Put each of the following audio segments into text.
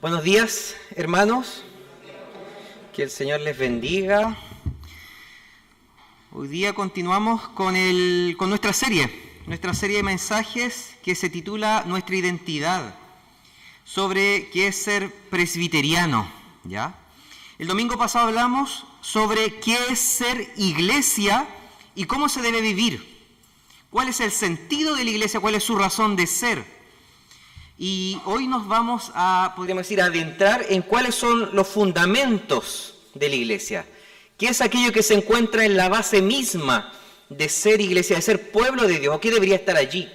Buenos días, hermanos. Que el Señor les bendiga. Hoy día continuamos con nuestra serie de mensajes que se titula Nuestra identidad, sobre qué es ser presbiteriano, ¿ya? El domingo pasado hablamos sobre qué es ser iglesia y cómo se debe vivir. ¿Cuál es el sentido de la iglesia? ¿Cuál es su razón de ser? Y hoy nos vamos a, podríamos decir, adentrar en cuáles son los fundamentos de la iglesia. ¿Qué es aquello que se encuentra en la base misma de ser iglesia, de ser pueblo de Dios? ¿O qué debería estar allí?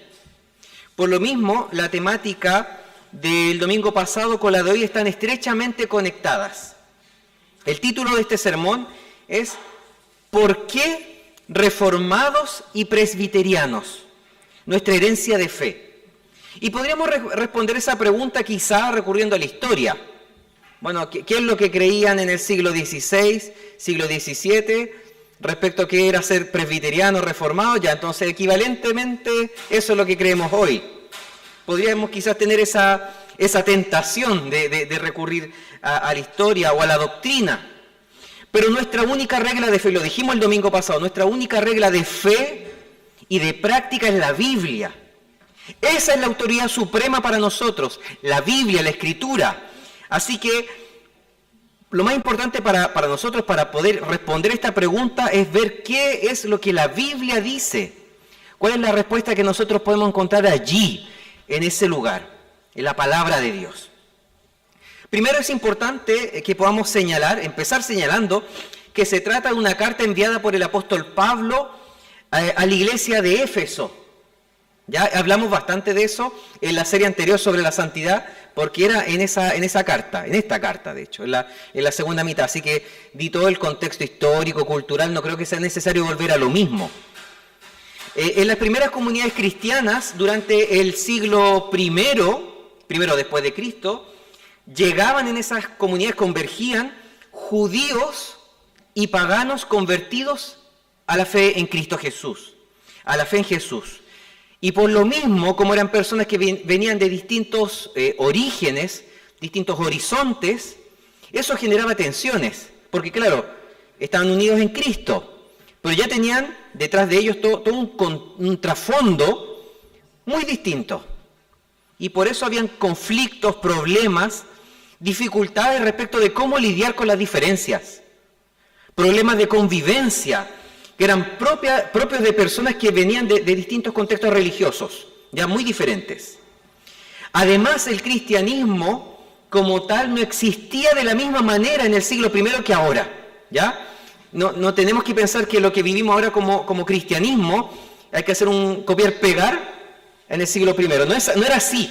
Por lo mismo, la temática del domingo pasado con la de hoy están estrechamente conectadas. El título de este sermón es ¿Por qué reformados y presbiterianos? Nuestra herencia de fe. Y podríamos responder esa pregunta quizá recurriendo a la historia. Bueno, ¿qué es lo que creían en el siglo XVI, siglo XVII, respecto a qué era ser presbiteriano, reformado? Ya, entonces equivalentemente eso es lo que creemos hoy. Podríamos quizás tener esa tentación de recurrir a la historia o a la doctrina. Pero nuestra única regla de fe, lo dijimos el domingo pasado, nuestra única regla de fe y de práctica es la Biblia. Esa es la autoridad suprema para nosotros, la Biblia, la Escritura. Así que lo más importante para nosotros, para poder responder esta pregunta, es ver qué es lo que la Biblia dice. ¿Cuál es la respuesta que nosotros podemos encontrar allí, en ese lugar, en la palabra de Dios? Primero es importante que podamos empezar señalando que se trata de una carta enviada por el apóstol Pablo a la iglesia de Éfeso. Ya hablamos bastante de eso en la serie anterior sobre la santidad, porque era en esta carta, de hecho, en la segunda mitad. Así que di todo el contexto histórico, cultural, no creo que sea necesario volver a lo mismo. En las primeras comunidades cristianas, durante el siglo primero después de Cristo, llegaban en esas comunidades, convergían judíos y paganos convertidos a la fe en Cristo Jesús, a la fe en Jesús. Y por lo mismo, como eran personas que venían de distintos orígenes, distintos horizontes, eso generaba tensiones, porque claro, estaban unidos en Cristo, pero ya tenían detrás de ellos todo un trasfondo muy distinto. Y por eso habían conflictos, problemas, dificultades respecto de cómo lidiar con las diferencias, problemas de convivencia, que eran propios de personas que venían de distintos contextos religiosos, ya muy diferentes. Además, el cristianismo como tal no existía de la misma manera en el siglo I que ahora, ¿ya? No tenemos que pensar que lo que vivimos ahora como cristianismo hay que hacer un copiar-pegar en el siglo I. No era así.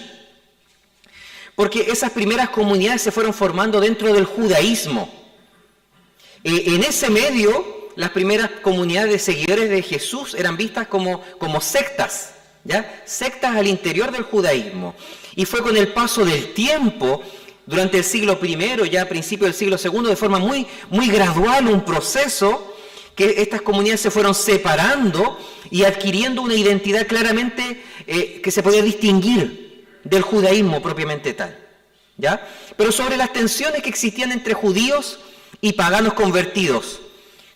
Porque esas primeras comunidades se fueron formando dentro del judaísmo. En ese medio, las primeras comunidades de seguidores de Jesús eran vistas como sectas, ¿ya? Sectas al interior del judaísmo. Y fue con el paso del tiempo, durante el siglo I, ya a principios del siglo II, de forma muy, muy gradual, un proceso, que estas comunidades se fueron separando y adquiriendo una identidad claramente que se podía distinguir del judaísmo propiamente tal, ¿ya? Pero sobre las tensiones que existían entre judíos y paganos convertidos,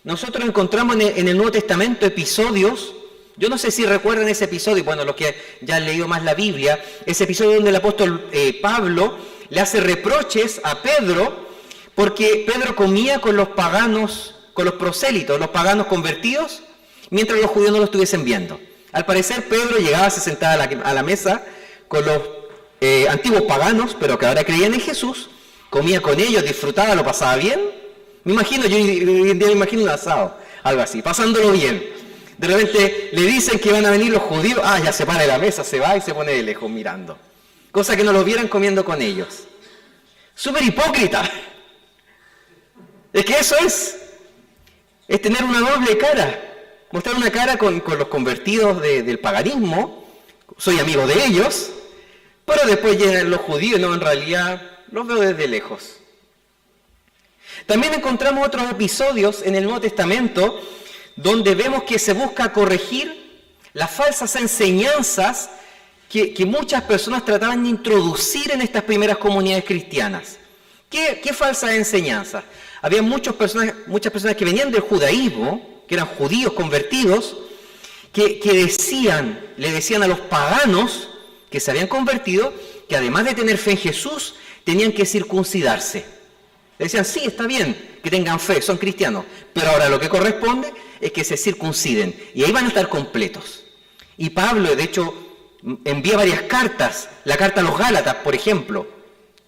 nosotros encontramos en el Nuevo Testamento episodios, yo no sé si recuerdan ese episodio, bueno, los que ya han leído más la Biblia, ese episodio donde el apóstol Pablo le hace reproches a Pedro, porque Pedro comía con los paganos, con los prosélitos, los paganos convertidos, mientras los judíos no lo estuviesen viendo. Al parecer Pedro llegaba, se sentaba a la mesa con los antiguos paganos, pero que ahora creían en Jesús, comía con ellos, disfrutaba, lo pasaba bien. Yo hoy en día me imagino un asado, algo así, pasándolo bien. De repente le dicen que van a venir los judíos, ya se para de la mesa, se va y se pone de lejos mirando. Cosa que no los vieran comiendo con ellos. Súper hipócrita. Es que eso es tener una doble cara. Mostrar una cara con los convertidos del paganismo, soy amigo de ellos, pero después llegan los judíos, no, en realidad los veo desde lejos. También encontramos otros episodios en el Nuevo Testamento donde vemos que se busca corregir las falsas enseñanzas que muchas personas trataban de introducir en estas primeras comunidades cristianas. ¿Qué falsas enseñanzas? Había muchas personas que venían del judaísmo, que eran judíos convertidos, que le decían a los paganos que se habían convertido, que además de tener fe en Jesús, tenían que circuncidarse. Le decían, sí, está bien que tengan fe, son cristianos, pero ahora lo que corresponde es que se circunciden, y ahí van a estar completos. Y Pablo, de hecho, envía varias cartas, la carta a los Gálatas, por ejemplo,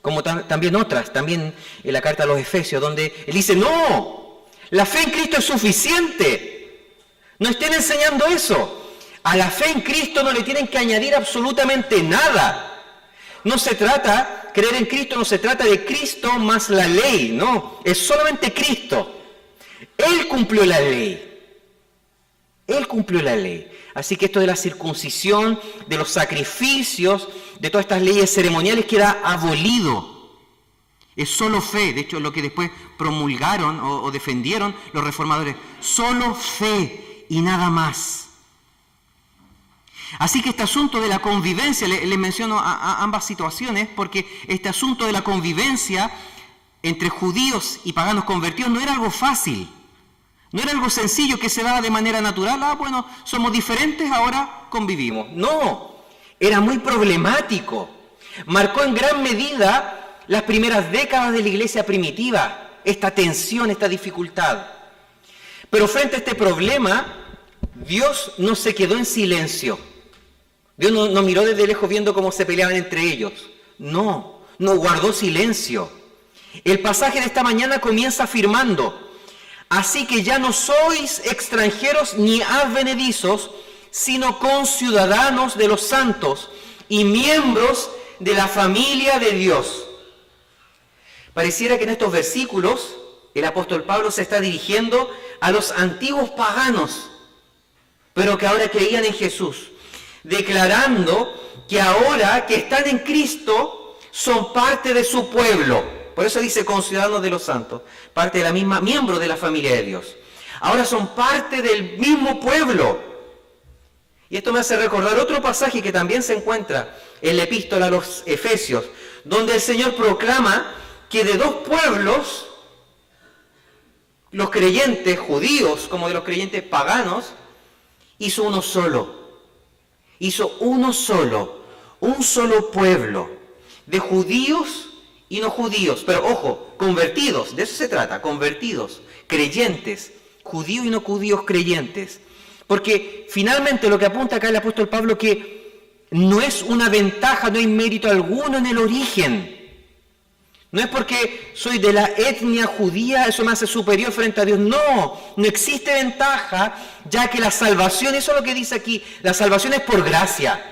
como también otras, también en la carta a los Efesios, donde él dice, no, la fe en Cristo es suficiente, no estén enseñando eso, a la fe en Cristo no le tienen que añadir absolutamente nada. No se trata, creer en Cristo no se trata de Cristo más la ley, no, es solamente Cristo. Él cumplió la ley. Él cumplió la ley. Así que esto de la circuncisión, de los sacrificios, de todas estas leyes ceremoniales queda abolido. Es solo fe, de hecho lo que después promulgaron o defendieron los reformadores, solo fe y nada más. Así que este asunto de la convivencia, les menciono a ambas situaciones, porque este asunto de la convivencia entre judíos y paganos convertidos no era algo fácil, no era algo sencillo que se daba de manera natural, bueno, somos diferentes, ahora convivimos. No, era muy problemático, marcó en gran medida las primeras décadas de la iglesia primitiva, esta tensión, esta dificultad. Pero frente a este problema, Dios no se quedó en silencio. Dios no miró desde lejos viendo cómo se peleaban entre ellos. No guardó silencio. El pasaje de esta mañana comienza afirmando, así que ya no sois extranjeros ni advenedizos, sino conciudadanos de los santos y miembros de la familia de Dios. Pareciera que en estos versículos el apóstol Pablo se está dirigiendo a los antiguos paganos, pero que ahora creían en Jesús, declarando que ahora que están en Cristo son parte de su pueblo. Por eso dice conciudadanos de los santos, parte de la misma, miembro de la familia de Dios. Ahora son parte del mismo pueblo. Y esto me hace recordar otro pasaje que también se encuentra en la epístola a los Efesios, donde el Señor proclama que de dos pueblos, los creyentes judíos como de los creyentes paganos, hizo uno solo. Hizo uno solo, un solo pueblo, de judíos y no judíos, pero ojo, convertidos, de eso se trata, convertidos, creyentes, judíos y no judíos creyentes. Porque finalmente lo que apunta acá el apóstol Pablo, que no es una ventaja, no hay mérito alguno en el origen. No es porque soy de la etnia judía, eso me hace superior frente a Dios. No existe ventaja, ya que la salvación, eso es lo que dice aquí, la salvación es por gracia.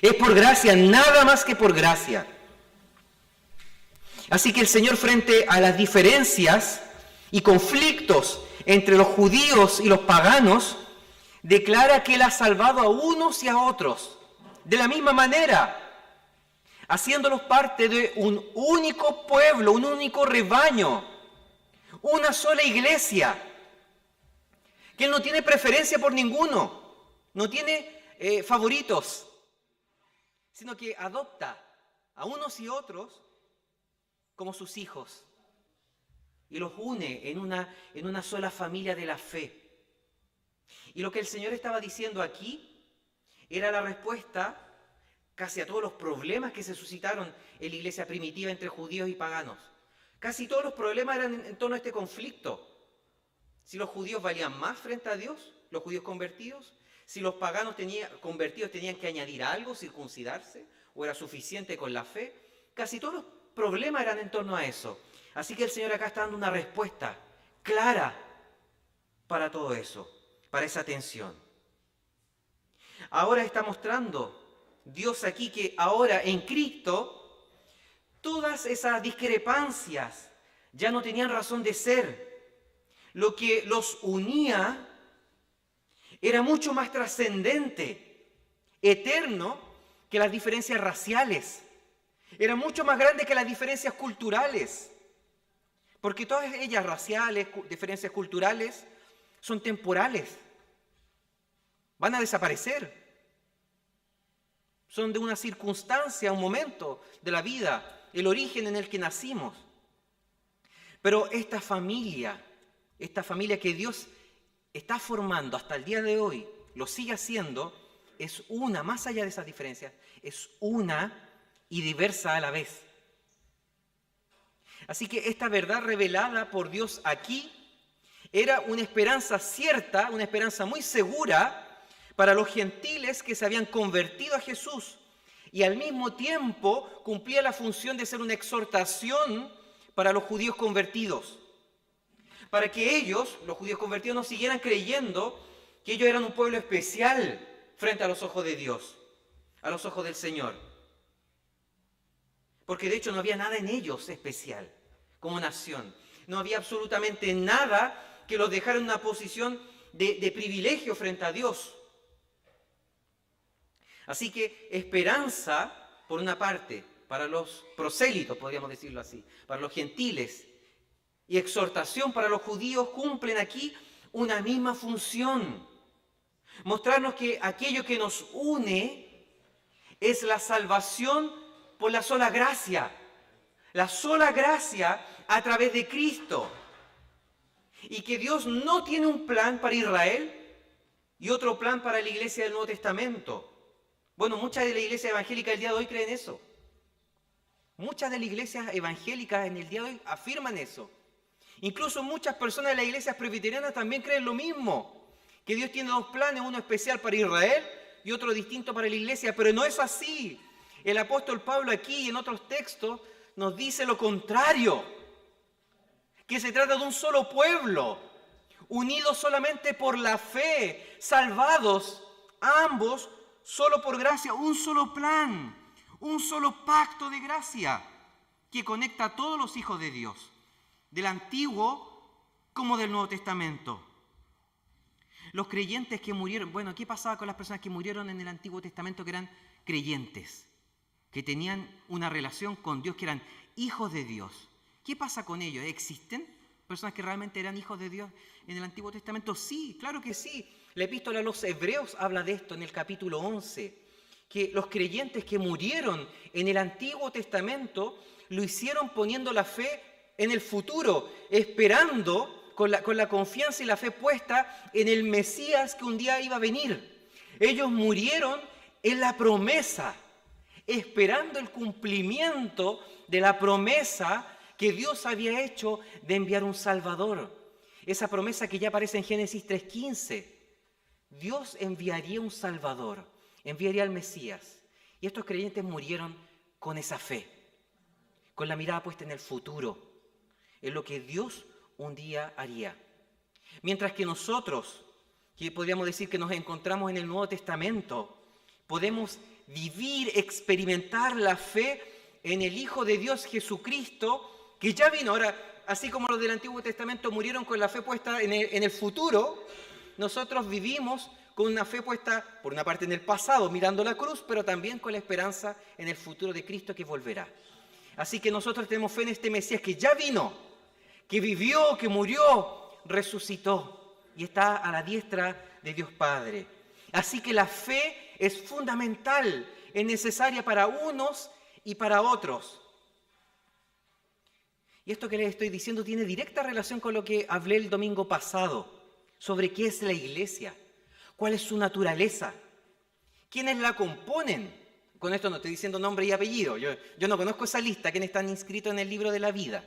Es por gracia, nada más que por gracia. Así que el Señor, frente a las diferencias y conflictos entre los judíos y los paganos, declara que Él ha salvado a unos y a otros de la misma manera, haciéndolos parte de un único pueblo, un único rebaño, una sola iglesia, que Él no tiene preferencia por ninguno, no tiene favoritos, sino que adopta a unos y otros como sus hijos y los une en una sola familia de la fe. Y lo que el Señor estaba diciendo aquí era la respuesta casi a todos los problemas que se suscitaron en la iglesia primitiva entre judíos y paganos. Casi todos los problemas eran en torno a este conflicto. Si los judíos valían más frente a Dios, los judíos convertidos, si los paganos convertidos tenían que añadir algo, circuncidarse, o era suficiente con la fe, casi todos los problemas eran en torno a eso. Así que el Señor acá está dando una respuesta clara para todo eso, para esa tensión. Ahora está mostrando Dios aquí que ahora en Cristo todas esas discrepancias ya no tenían razón de ser. Lo que los unía era mucho más trascendente, eterno, que las diferencias raciales. Era mucho más grande que las diferencias culturales. Porque todas ellas, raciales, diferencias culturales, son temporales. Van a desaparecer. son de una circunstancia, un momento de la vida, el origen en el que nacimos. Pero esta familia que Dios está formando hasta el día de hoy, lo sigue haciendo, es una, más allá de esas diferencias, es una y diversa a la vez. Así que esta verdad revelada por Dios aquí era una esperanza cierta, una esperanza muy segura para los gentiles que se habían convertido a Jesús, y al mismo tiempo cumplía la función de ser una exhortación para los judíos convertidos, para que ellos, los judíos convertidos, no siguieran creyendo que ellos eran un pueblo especial frente a los ojos de Dios, a los ojos del Señor. Porque de hecho no había nada en ellos especial como nación. No había absolutamente nada que los dejara en una posición de privilegio frente a Dios. Así que esperanza, por una parte, para los prosélitos, podríamos decirlo así, para los gentiles, y exhortación para los judíos cumplen aquí una misma función. Mostrarnos que aquello que nos une es la salvación por la sola gracia. La sola gracia a través de Cristo. Y que Dios no tiene un plan para Israel y otro plan para la iglesia del Nuevo Testamento. Bueno, muchas de las iglesias evangélicas del día de hoy creen eso. Muchas de las iglesias evangélicas en el día de hoy afirman eso. Incluso muchas personas de las iglesias presbiterianas también creen lo mismo. Que Dios tiene dos planes, uno especial para Israel y otro distinto para la iglesia. Pero no es así. El apóstol Pablo aquí y en otros textos nos dice lo contrario. Que se trata de un solo pueblo, unidos solamente por la fe, salvados ambos solo por gracia, un solo plan, un solo pacto de gracia que conecta a todos los hijos de Dios, del Antiguo como del Nuevo Testamento. Los creyentes que murieron, bueno, ¿qué pasaba con las personas que murieron en el Antiguo Testamento que eran creyentes, que tenían una relación con Dios, que eran hijos de Dios? ¿Qué pasa con ellos? ¿Existen personas que realmente eran hijos de Dios en el Antiguo Testamento? Sí, claro que sí. La epístola a los Hebreos habla de esto en el capítulo 11, que los creyentes que murieron en el Antiguo Testamento lo hicieron poniendo la fe en el futuro, esperando con la confianza y la fe puesta en el Mesías que un día iba a venir. Ellos murieron en la promesa, esperando el cumplimiento de la promesa que Dios había hecho de enviar un Salvador. Esa promesa que ya aparece en Génesis 3:15. Dios enviaría un Salvador, enviaría al Mesías. Y estos creyentes murieron con esa fe, con la mirada puesta en el futuro, en lo que Dios un día haría. Mientras que nosotros, que podríamos decir que nos encontramos en el Nuevo Testamento, podemos vivir, experimentar la fe en el Hijo de Dios Jesucristo, que ya vino. Ahora, así como los del Antiguo Testamento murieron con la fe puesta en el futuro, nosotros vivimos con una fe puesta, por una parte, en el pasado, mirando la cruz, pero también con la esperanza en el futuro de Cristo que volverá. Así que nosotros tenemos fe en este Mesías que ya vino, que vivió, que murió, resucitó y está a la diestra de Dios Padre. Así que la fe es fundamental, es necesaria para unos y para otros. Y esto que les estoy diciendo tiene directa relación con lo que hablé el domingo pasado, sobre qué es la iglesia, cuál es su naturaleza, quiénes la componen. Con esto no estoy diciendo nombre y apellido, yo no conozco esa lista, quiénes están inscritos en el libro de la vida,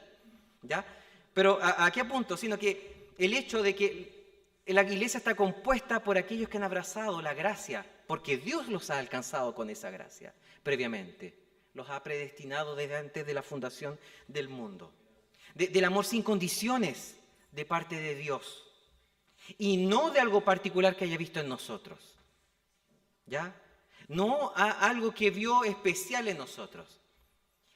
¿ya? Pero ¿a qué apunto? Sino que el hecho de que la iglesia está compuesta por aquellos que han abrazado la gracia, porque Dios los ha alcanzado con esa gracia previamente, los ha predestinado desde antes de la fundación del mundo, del amor sin condiciones de parte de Dios. Y no de algo particular que haya visto en nosotros, ¿ya? No a algo que vio especial en nosotros.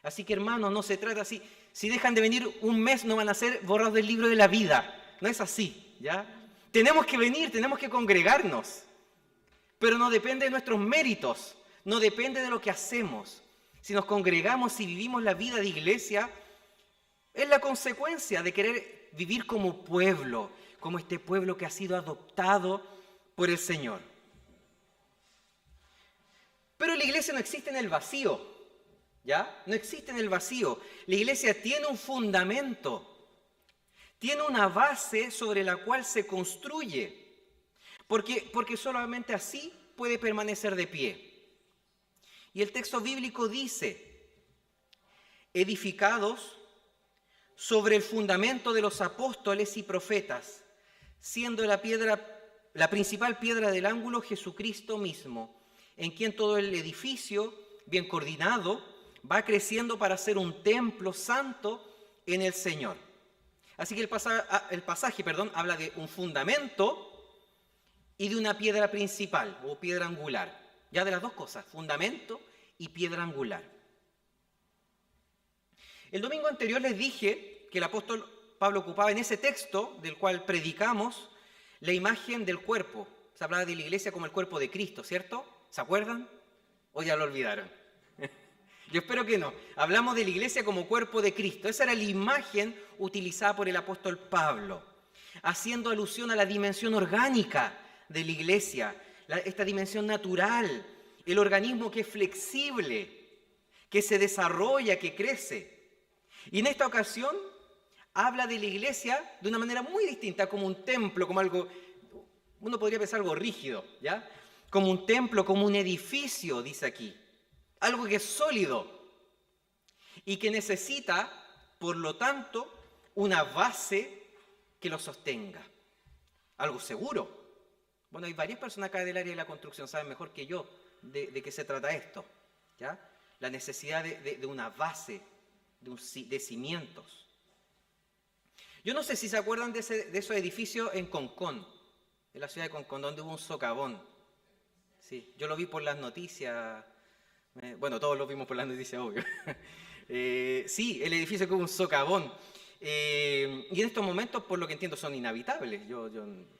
Así que, hermanos, no se trata así. Si dejan de venir un mes, no van a ser borrados del libro de la vida. No es así, ¿ya? Tenemos que venir, tenemos que congregarnos. Pero no depende de nuestros méritos, no depende de lo que hacemos. Si nos congregamos y vivimos la vida de iglesia, es la consecuencia de querer vivir como pueblo, como este pueblo que ha sido adoptado por el Señor. Pero la iglesia no existe en el vacío, ¿ya? No existe en el vacío. La iglesia tiene un fundamento, tiene una base sobre la cual se construye, porque solamente así puede permanecer de pie. Y el texto bíblico dice, edificados sobre el fundamento de los apóstoles y profetas, siendo la principal piedra del ángulo Jesucristo mismo, en quien todo el edificio, bien coordinado, va creciendo para ser un templo santo en el Señor. Así que el pasaje habla de un fundamento y de una piedra principal o piedra angular. Ya de las dos cosas, fundamento y piedra angular. El domingo anterior les dije que el apóstol Pablo ocupaba en ese texto del cual predicamos la imagen del cuerpo. Se hablaba de la iglesia como el cuerpo de Cristo, ¿cierto? ¿Se acuerdan? ¿O ya lo olvidaron? Yo espero que no. Hablamos de la iglesia como cuerpo de Cristo. Esa era la imagen utilizada por el apóstol Pablo, haciendo alusión a la dimensión orgánica de la iglesia, esta dimensión natural, el organismo que es flexible, que se desarrolla, que crece. Y en esta ocasión habla de la iglesia de una manera muy distinta, como un templo, como algo, uno podría pensar algo rígido, ¿ya? Como un templo, como un edificio, dice aquí. Algo que es sólido y que necesita, por lo tanto, una base que lo sostenga. Algo seguro. Bueno, hay varias personas acá del área de la construcción, saben mejor que yo de qué se trata esto, ¿ya? La necesidad de una base, de cimientos. Yo no sé si se acuerdan de esos edificios en Concón, en la ciudad de Concón, donde hubo un socavón. Sí, yo lo vi por las noticias. Bueno, todos lo vimos por las noticias, obvio. Sí, el edificio que hubo un socavón. Y en estos momentos, por lo que entiendo, son inhabitables. Yo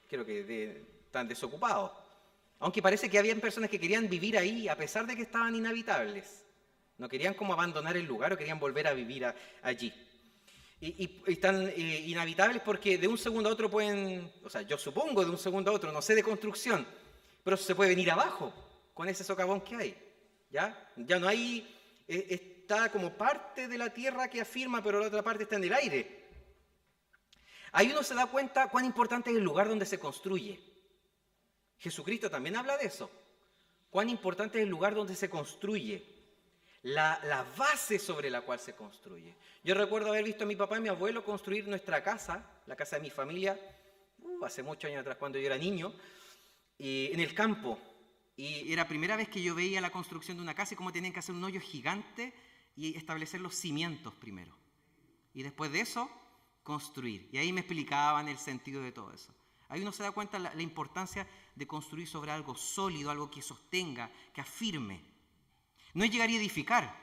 creo que están desocupados. Aunque parece que habían personas que querían vivir ahí a pesar de que estaban inhabitables. No querían como abandonar el lugar o querían volver a vivir allí. Y están inhabitables porque de un segundo a otro pueden, o sea, yo supongo de un segundo a otro, no sé de construcción, pero se puede venir abajo con ese socavón que hay. ¿Ya? Ya no hay, está como parte de la tierra que afirma, pero la otra parte está en el aire. Ahí uno se da cuenta cuán importante es el lugar donde se construye. Jesucristo también habla de eso. Cuán importante es el lugar donde se construye. La base sobre la cual se construye. Yo recuerdo haber visto a mi papá y mi abuelo construir nuestra casa, la casa de mi familia, hace muchos años atrás, cuando yo era niño, en el campo. Y era la primera vez que yo veía la construcción de una casa y cómo tenían que hacer un hoyo gigante y establecer los cimientos primero. Y después de eso, construir. Y ahí me explicaban el sentido de todo eso. Ahí uno se da cuenta la importancia de construir sobre algo sólido, algo que sostenga, que afirme. No es llegar y edificar,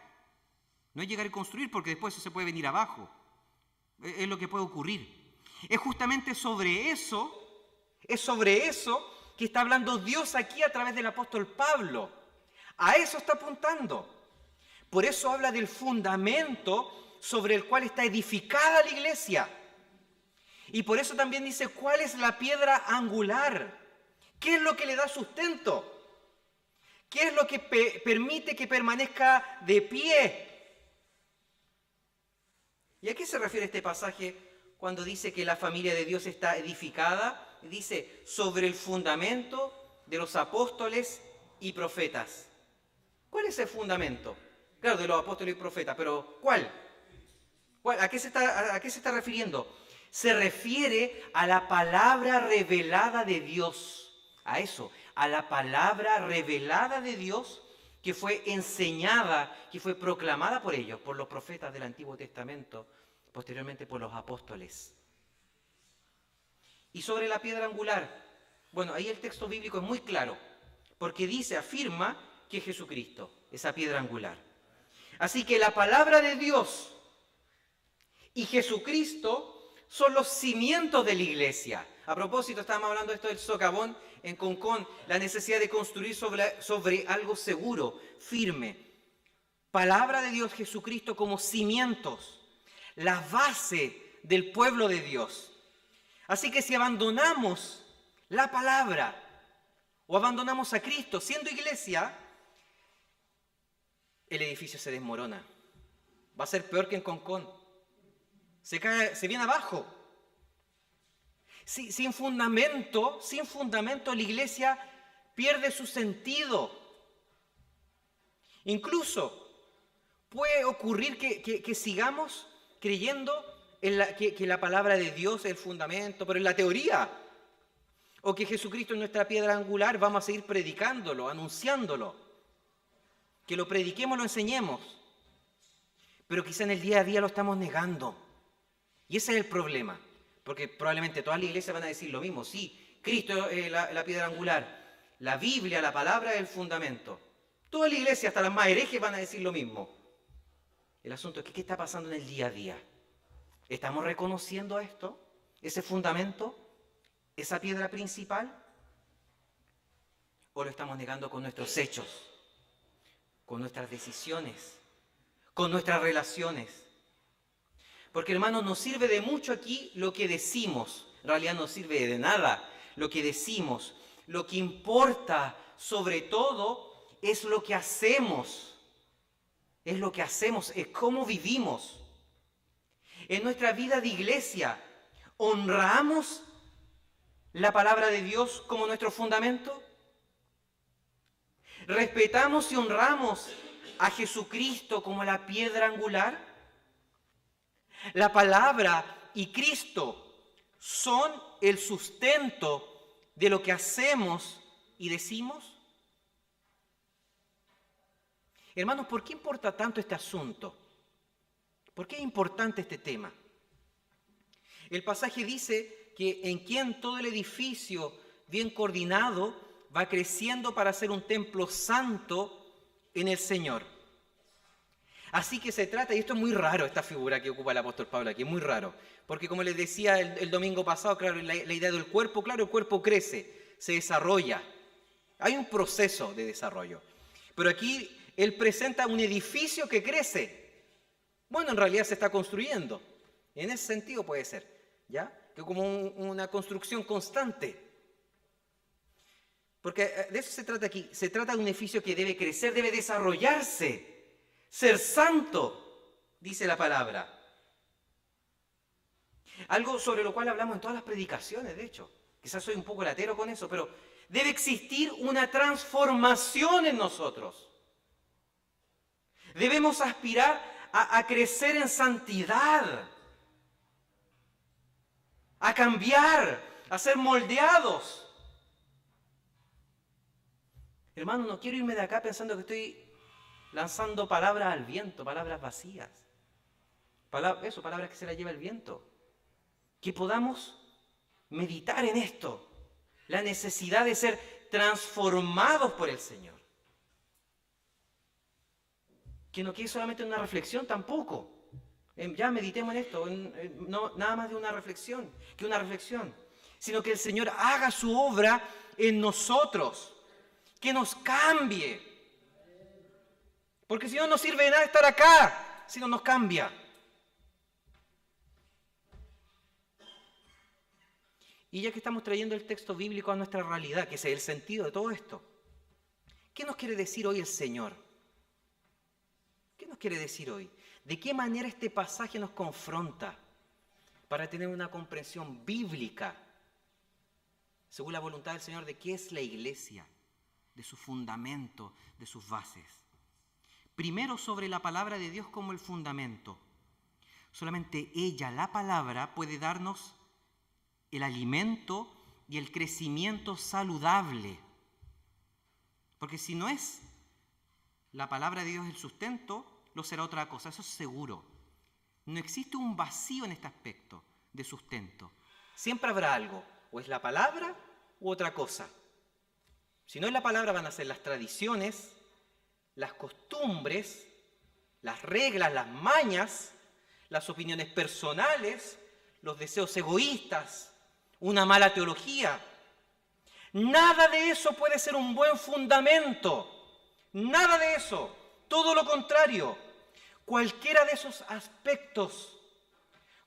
no es llegar y construir porque después eso se puede venir abajo. Es lo que puede ocurrir. Es justamente sobre eso, que está hablando Dios aquí a través del apóstol Pablo. A eso está apuntando. Por eso habla del fundamento sobre el cual está edificada la iglesia. Y por eso también dice cuál es la piedra angular. ¿Qué es lo que le da sustento? ¿Qué es lo que permite que permanezca de pie? ¿Y a qué se refiere este pasaje cuando dice que la familia de Dios está edificada? Dice, sobre el fundamento de los apóstoles y profetas. ¿Cuál es el fundamento? Claro, de los apóstoles y profetas, pero ¿cuál? ¿A qué se está refiriendo? Se refiere a la palabra revelada de Dios. A eso, a la palabra revelada de Dios que fue enseñada, que fue proclamada por ellos, por los profetas del Antiguo Testamento, posteriormente por los apóstoles. Y sobre la piedra angular, bueno, ahí el texto bíblico es muy claro, porque afirma que es Jesucristo, esa piedra angular. Así que la palabra de Dios y Jesucristo son los cimientos de la iglesia. A propósito, estábamos hablando de esto del socavón en Concón, la necesidad de construir sobre algo seguro, firme. Palabra de Dios, Jesucristo como cimientos, la base del pueblo de Dios. Así que si abandonamos la palabra o abandonamos a Cristo siendo iglesia, el edificio se desmorona. Va a ser peor que en Concón. Se cae, se viene abajo. Sin fundamento, la iglesia pierde su sentido. Incluso puede ocurrir que sigamos creyendo que la palabra de Dios es el fundamento, pero en la teoría, o que Jesucristo es nuestra piedra angular, vamos a seguir predicándolo, anunciándolo, que lo prediquemos, lo enseñemos, pero quizá en el día a día lo estamos negando. Y ese es el problema, porque probablemente todas las iglesias van a decir lo mismo. Sí, Cristo es la piedra angular, la Biblia, la palabra es el fundamento. Todas las iglesias, hasta las más herejes, van a decir lo mismo. El asunto es que ¿qué está pasando en el día a día? ¿Estamos reconociendo esto? ¿Ese fundamento? ¿Esa piedra principal? ¿O lo estamos negando con nuestros hechos? ¿Con nuestras decisiones? ¿Con nuestras relaciones? Porque, hermanos, nos sirve de mucho aquí lo que decimos. En realidad no sirve de nada lo que decimos. Lo que importa, sobre todo, es lo que hacemos. Es lo que hacemos, es cómo vivimos. En nuestra vida de iglesia, ¿honramos la palabra de Dios como nuestro fundamento? ¿Respetamos y honramos a Jesucristo como la piedra angular? La palabra y Cristo son el sustento de lo que hacemos y decimos. Hermanos, ¿por qué importa tanto este asunto? ¿Por qué es importante este tema? El pasaje dice que en quien todo el edificio bien coordinado va creciendo para ser un templo santo en el Señor. Así que se trata, y esto es muy raro, esta figura que ocupa el apóstol Pablo aquí, es muy raro, porque como les decía el domingo pasado, claro, la idea del cuerpo, claro, el cuerpo crece, se desarrolla, hay un proceso de desarrollo, pero aquí él presenta un edificio que crece. Bueno, en realidad se está construyendo, en ese sentido puede ser, ¿ya? Que como una construcción constante. Porque de eso se trata aquí, se trata de un edificio que debe crecer, debe desarrollarse. Ser santo, dice la palabra. Algo sobre lo cual hablamos en todas las predicaciones, de hecho. Quizás soy un poco latero con eso, pero debe existir una transformación en nosotros. Debemos aspirar a crecer en santidad, a cambiar, a ser moldeados. Hermano, no quiero irme de acá pensando que estoy lanzando palabras al viento, palabras vacías. Palabras que se las lleva el viento. Que podamos meditar en esto. La necesidad de ser transformados por el Señor. Que no quede solamente una reflexión tampoco. Ya meditemos en esto. No, nada más de una reflexión. Sino que el Señor haga su obra en nosotros. Que nos cambie. Porque si no, no sirve de nada estar acá, si no nos cambia. Y ya que estamos trayendo el texto bíblico a nuestra realidad, que ese es el sentido de todo esto, ¿qué nos quiere decir hoy el Señor? ¿Qué nos quiere decir hoy? ¿De qué manera este pasaje nos confronta para tener una comprensión bíblica, según la voluntad del Señor, de qué es la iglesia, de su fundamento, de sus bases? Primero, sobre la palabra de Dios como el fundamento. Solamente ella, la palabra, puede darnos el alimento y el crecimiento saludable. Porque si no es la palabra de Dios el sustento, lo será otra cosa, eso es seguro. No existe un vacío en este aspecto de sustento. Siempre habrá algo, o es la palabra u otra cosa. Si no es la palabra, van a ser las tradiciones, las costumbres, las reglas, las mañas, las opiniones personales, los deseos egoístas, una mala teología. Nada de eso puede ser un buen fundamento. Nada de eso. Todo lo contrario. Cualquiera de esos aspectos,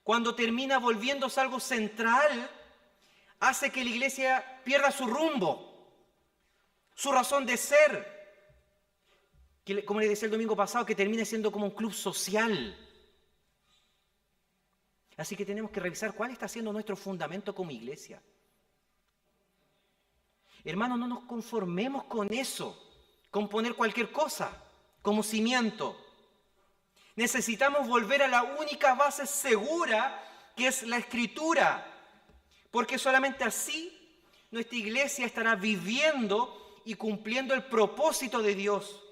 cuando termina volviéndose algo central, hace que la iglesia pierda su rumbo, su razón de ser. que, como les decía el domingo pasado, que termine siendo como un club social. Así que tenemos que revisar cuál está siendo nuestro fundamento como iglesia. Hermanos, no nos conformemos con eso, con poner cualquier cosa como cimiento. Necesitamos volver a la única base segura, que es la Escritura, porque solamente así nuestra iglesia estará viviendo y cumpliendo el propósito de Dios,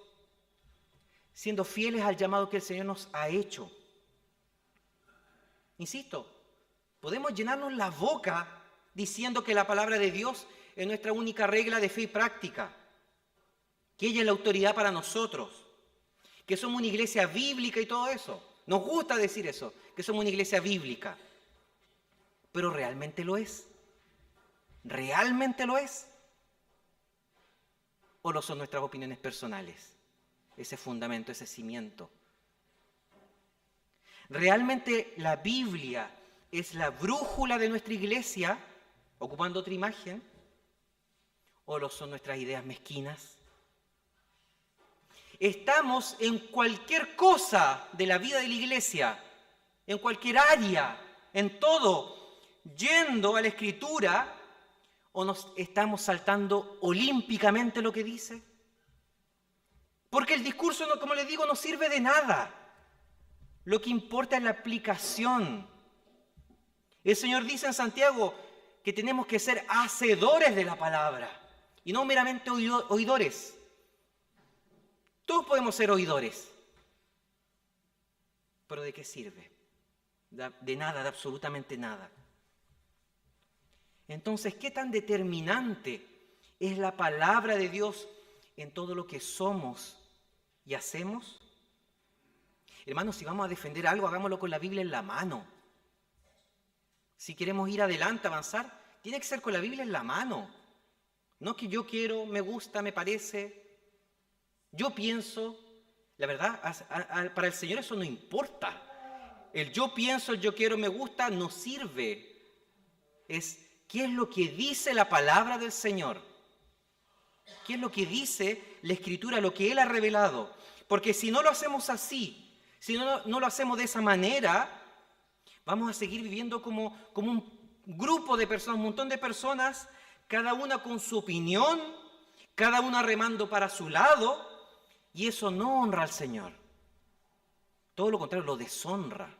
siendo fieles al llamado que el Señor nos ha hecho. Insisto, podemos llenarnos la boca diciendo que la palabra de Dios es nuestra única regla de fe y práctica, que ella es la autoridad para nosotros, que somos una iglesia bíblica y todo eso. Nos gusta decir eso, que somos una iglesia bíblica. ¿Pero realmente lo es? ¿Realmente lo es? ¿O lo son nuestras opiniones personales? Ese fundamento, ese cimiento. ¿Realmente la Biblia es la brújula de nuestra iglesia, ocupando otra imagen? ¿O lo son nuestras ideas mezquinas? Estamos en cualquier cosa de la vida de la iglesia, en cualquier área, en todo, yendo a la Escritura, o nos estamos saltando olímpicamente lo que dice. Porque el discurso, como les digo, no sirve de nada. Lo que importa es la aplicación. El Señor dice en Santiago que tenemos que ser hacedores de la palabra y no meramente oidores. Todos podemos ser oidores. ¿Pero de qué sirve? De nada, de absolutamente nada. Entonces, ¿qué tan determinante es la palabra de Dios en todo lo que somos y hacemos? Hermanos, si vamos a defender algo, hagámoslo con la Biblia en la mano. Si queremos ir adelante, avanzar, tiene que ser con la Biblia en la mano. No que yo quiero, me gusta, me parece, yo pienso. La verdad, para el Señor eso no importa. El yo pienso, el yo quiero, me gusta, no sirve. Es qué es lo que dice la palabra del Señor. ¿Qué es lo que dice la Escritura, lo que Él ha revelado? Porque si no lo hacemos así, si no lo hacemos de esa manera, vamos a seguir viviendo como un grupo de personas, un montón de personas, cada una con su opinión, cada una remando para su lado, y eso no honra al Señor. Todo lo contrario, lo deshonra.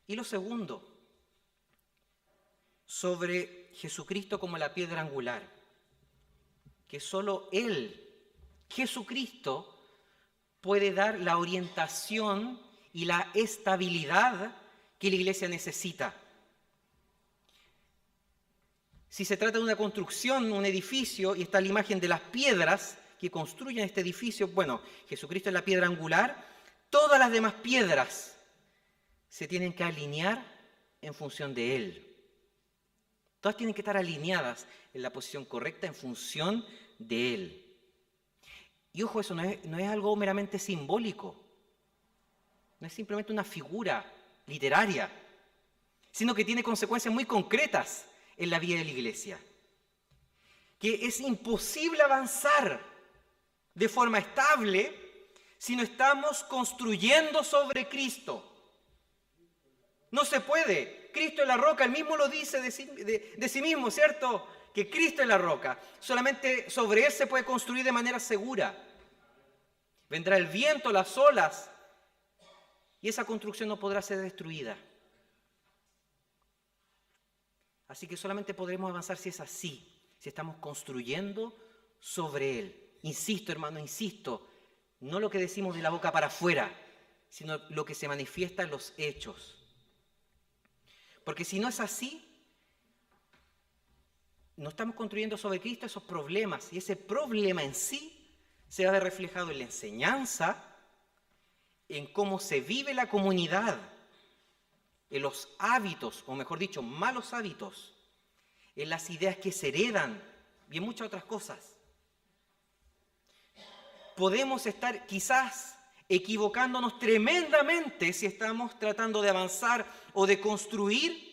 Y lo segundo, sobre Jesucristo como la piedra angular, que solo Él, Jesucristo, puede dar la orientación y la estabilidad que la iglesia necesita. Si se trata de una construcción, un edificio, y está la imagen de las piedras que construyen este edificio, bueno, Jesucristo es la piedra angular, todas las demás piedras se tienen que alinear en función de Él. Todas tienen que estar alineadas en la posición correcta en función de Él. Y ojo, eso no es algo meramente simbólico, no es simplemente una figura literaria, sino que tiene consecuencias muy concretas en la vida de la iglesia. Que es imposible avanzar de forma estable si no estamos construyendo sobre Cristo. No se puede. Cristo es la roca, Él mismo lo dice de sí mismo, ¿cierto? Que Cristo es la roca. Solamente sobre Él se puede construir de manera segura. Vendrá el viento, las olas, y esa construcción no podrá ser destruida. Así que solamente podremos avanzar si es así, si estamos construyendo sobre Él. Insisto, hermano, insisto, no lo que decimos de la boca para afuera, sino lo que se manifiesta en los hechos. Porque si no es así, no estamos construyendo sobre Cristo esos problemas, y ese problema en sí se va a ver reflejado en la enseñanza, en cómo se vive la comunidad, en los hábitos, o mejor dicho, malos hábitos, en las ideas que se heredan y en muchas otras cosas. Podemos estar quizás equivocándonos tremendamente si estamos tratando de avanzar o de construir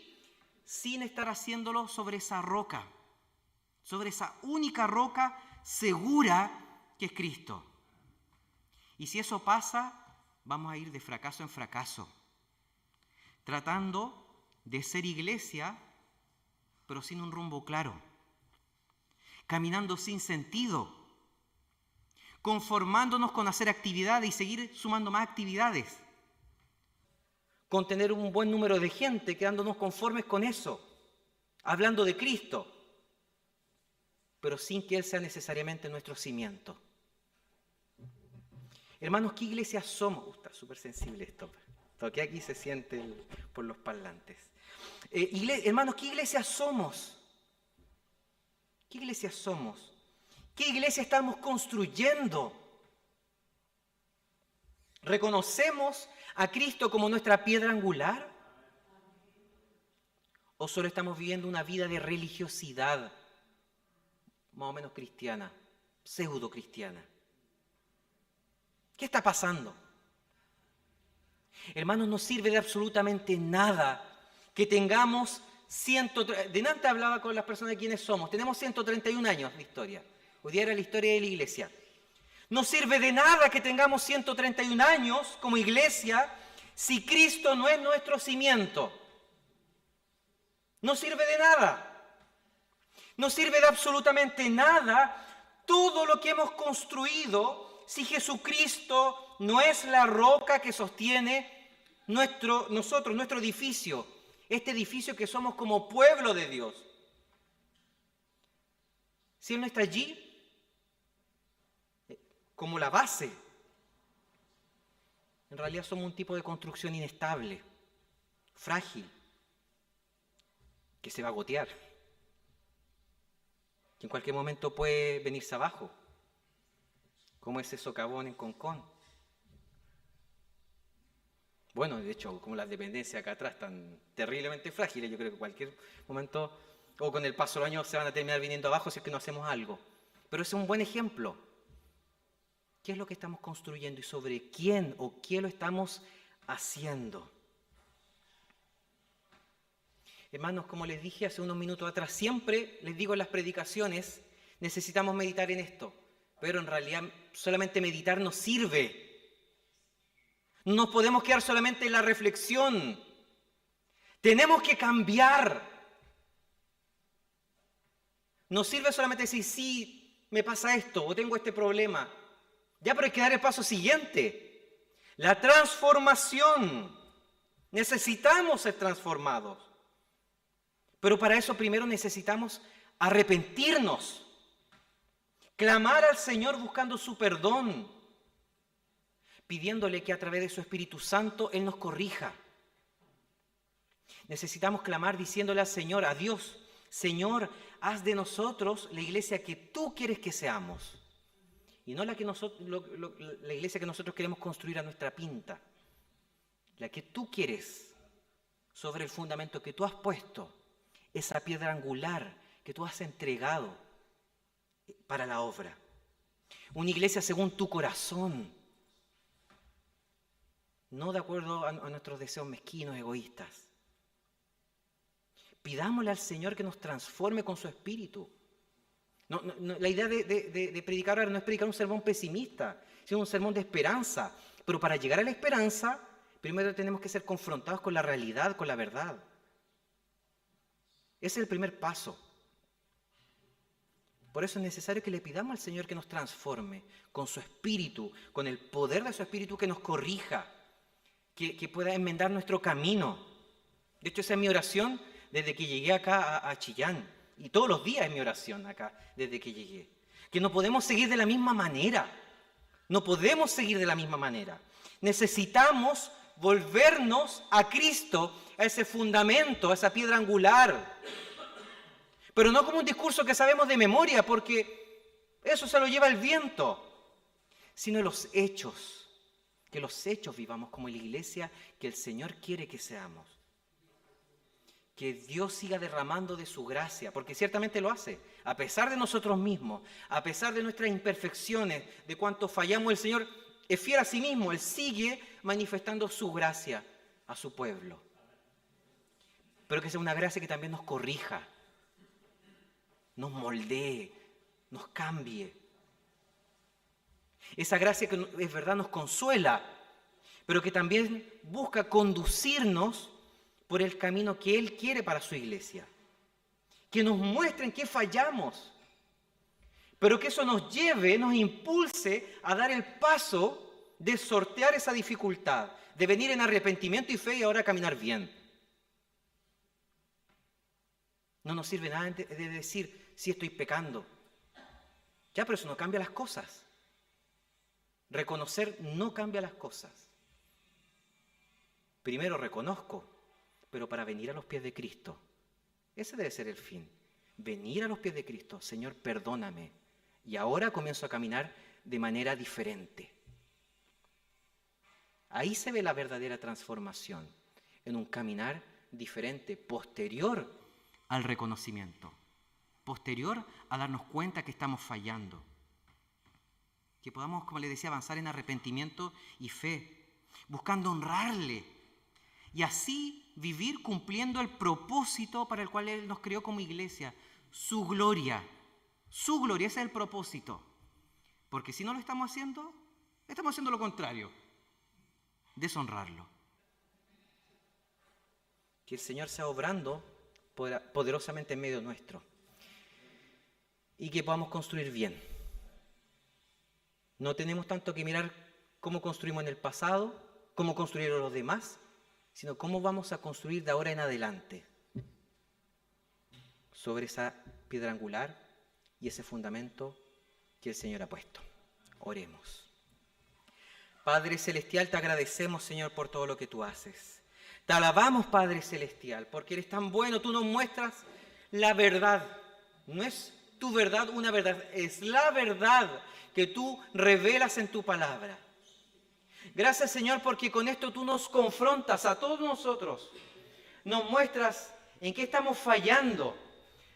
sin estar haciéndolo sobre esa roca, sobre esa única roca segura que es Cristo. Y si eso pasa, vamos a ir de fracaso en fracaso, tratando de ser iglesia, pero sin un rumbo claro, caminando sin sentido, conformándonos con hacer actividades y seguir sumando más actividades, con tener un buen número de gente, quedándonos conformes con eso, hablando de Cristo, pero sin que Él sea necesariamente nuestro cimiento. Hermanos, ¿qué iglesia somos? Está súper sensible esto, porque aquí se siente por los parlantes. Hermanos, ¿qué iglesia somos? ¿Qué iglesia somos? ¿Qué iglesia estamos construyendo? ¿Reconocemos a Cristo como nuestra piedra angular? ¿O solo estamos viviendo una vida de religiosidad, más o menos cristiana, pseudo cristiana? ¿Qué está pasando? Hermanos, no sirve de absolutamente nada que tengamos delante hablaba con las personas de quienes somos. Tenemos 131 años de historia. Hoy día era la historia de la iglesia. No sirve de nada que tengamos 131 años como iglesia si Cristo no es nuestro cimiento. No sirve de nada. No sirve de absolutamente nada todo lo que hemos construido si Jesucristo no es la roca que sostiene nuestro edificio. Este edificio que somos como pueblo de Dios. Si Él no está allí, como la base, en realidad somos un tipo de construcción inestable, frágil, que se va a gotear, que en cualquier momento puede venirse abajo, como ese socavón en Concón. Bueno, de hecho, como las dependencias acá atrás están terriblemente frágiles, yo creo que en cualquier momento, o con el paso de los años, se van a terminar viniendo abajo si es que no hacemos algo. Pero ese es un buen ejemplo. ¿Qué es lo que estamos construyendo y sobre quién o qué lo estamos haciendo? Hermanos, como les dije hace unos minutos atrás, siempre les digo en las predicaciones, necesitamos meditar en esto, pero en realidad solamente meditar no sirve. No nos podemos quedar solamente en la reflexión. Tenemos que cambiar. No sirve solamente decir, sí, me pasa esto o tengo este problema. Ya, pero hay que dar el paso siguiente. La transformación. Necesitamos ser transformados. Pero para eso primero necesitamos arrepentirnos. Clamar al Señor buscando su perdón. Pidiéndole que a través de su Espíritu Santo Él nos corrija. Necesitamos clamar diciéndole al Señor, a Dios, Señor, haz de nosotros la iglesia que tú quieres que seamos. Y no la iglesia que nosotros queremos construir a nuestra pinta. La que tú quieres, sobre el fundamento que tú has puesto, esa piedra angular que tú has entregado para la obra. Una iglesia según tu corazón, no de acuerdo a nuestros deseos mezquinos, egoístas. Pidámosle al Señor que nos transforme con su Espíritu. No, la idea de predicar ahora no es predicar un sermón pesimista, sino un sermón de esperanza. Pero para llegar a la esperanza, primero tenemos que ser confrontados con la realidad, con la verdad. Ese es el primer paso. Por eso es necesario que le pidamos al Señor que nos transforme con su Espíritu, con el poder de su Espíritu que nos corrija, que pueda enmendar nuestro camino. De hecho, esa es mi oración desde que llegué acá a Chillán. Y todos los días es mi oración acá, desde que llegué. Que no podemos seguir de la misma manera. No podemos seguir de la misma manera. Necesitamos volvernos a Cristo, a ese fundamento, a esa piedra angular. Pero no como un discurso que sabemos de memoria, porque eso se lo lleva el viento, sino los hechos. Que los hechos vivamos como la iglesia que el Señor quiere que seamos. Que Dios siga derramando de su gracia, porque ciertamente lo hace. A pesar de nosotros mismos, a pesar de nuestras imperfecciones, de cuánto fallamos, el Señor es fiel a sí mismo. Él sigue manifestando su gracia a su pueblo. Pero que sea una gracia que también nos corrija, nos moldee, nos cambie. Esa gracia que es verdad nos consuela, pero que también busca conducirnos por el camino que Él quiere para su iglesia. Que nos muestre en qué fallamos, pero que eso nos lleve, nos impulse a dar el paso de sortear esa dificultad, de venir en arrepentimiento y fe y ahora caminar bien. No nos sirve nada de decir, sí estoy pecando. Ya, pero eso no cambia las cosas. Reconocer no cambia las cosas. Primero reconozco, pero para venir a los pies de Cristo. Ese debe ser el fin. Venir a los pies de Cristo. Señor, perdóname. Y ahora comienzo a caminar de manera diferente. Ahí se ve la verdadera transformación. En un caminar diferente, posterior al reconocimiento. Posterior a darnos cuenta que estamos fallando. Que podamos, como les decía, avanzar en arrepentimiento y fe. Buscando honrarle. Y así vivir cumpliendo el propósito para el cual Él nos creó como iglesia. Su gloria. Su gloria, ese es el propósito. Porque si no lo estamos haciendo lo contrario. Deshonrarlo. Que el Señor sea obrando poderosamente en medio nuestro. Y que podamos construir bien. No tenemos tanto que mirar cómo construimos en el pasado, cómo construyeron los demás, sino cómo vamos a construir de ahora en adelante sobre esa piedra angular y ese fundamento que el Señor ha puesto. Oremos. Padre Celestial, te agradecemos, Señor, por todo lo que tú haces. Te alabamos, Padre Celestial, porque eres tan bueno, tú nos muestras la verdad. No es tu verdad una verdad, es la verdad que tú revelas en tu palabra. Gracias, Señor, porque con esto tú nos confrontas a todos nosotros. Nos muestras en qué estamos fallando.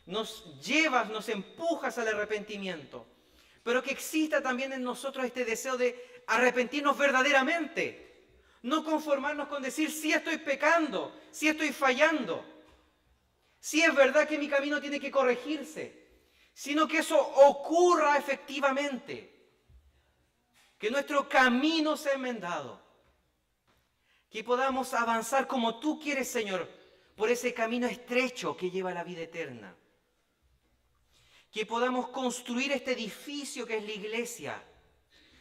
Nos llevas, nos empujas al arrepentimiento. Pero que exista también en nosotros este deseo de arrepentirnos verdaderamente. No conformarnos con decir, sí estoy pecando, sí estoy fallando. Sí es verdad que mi camino tiene que corregirse. Sino que eso ocurra efectivamente. Que nuestro camino sea enmendado. Que podamos avanzar como tú quieres, Señor, por ese camino estrecho que lleva a la vida eterna. Que podamos construir este edificio que es la iglesia,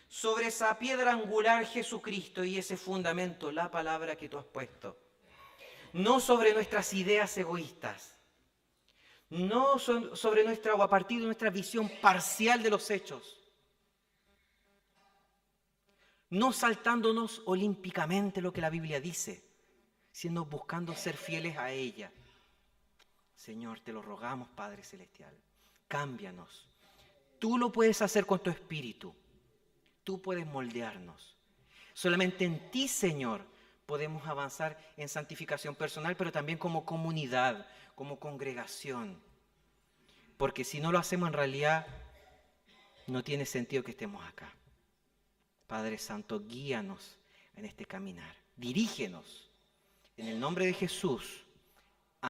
sobre esa piedra angular Jesucristo y ese fundamento, la palabra que tú has puesto. No sobre nuestras ideas egoístas, no sobre nuestra o a partir de nuestra visión parcial de los hechos, no saltándonos olímpicamente lo que la Biblia dice, sino buscando ser fieles a ella. Señor, te lo rogamos, Padre Celestial, cámbianos. Tú lo puedes hacer con tu espíritu, tú puedes moldearnos. Solamente en ti, Señor, podemos avanzar en santificación personal, pero también como comunidad, como congregación. Porque si no lo hacemos en realidad, no tiene sentido que estemos acá. Padre Santo, guíanos en este caminar. Dirígenos. En el nombre de Jesús.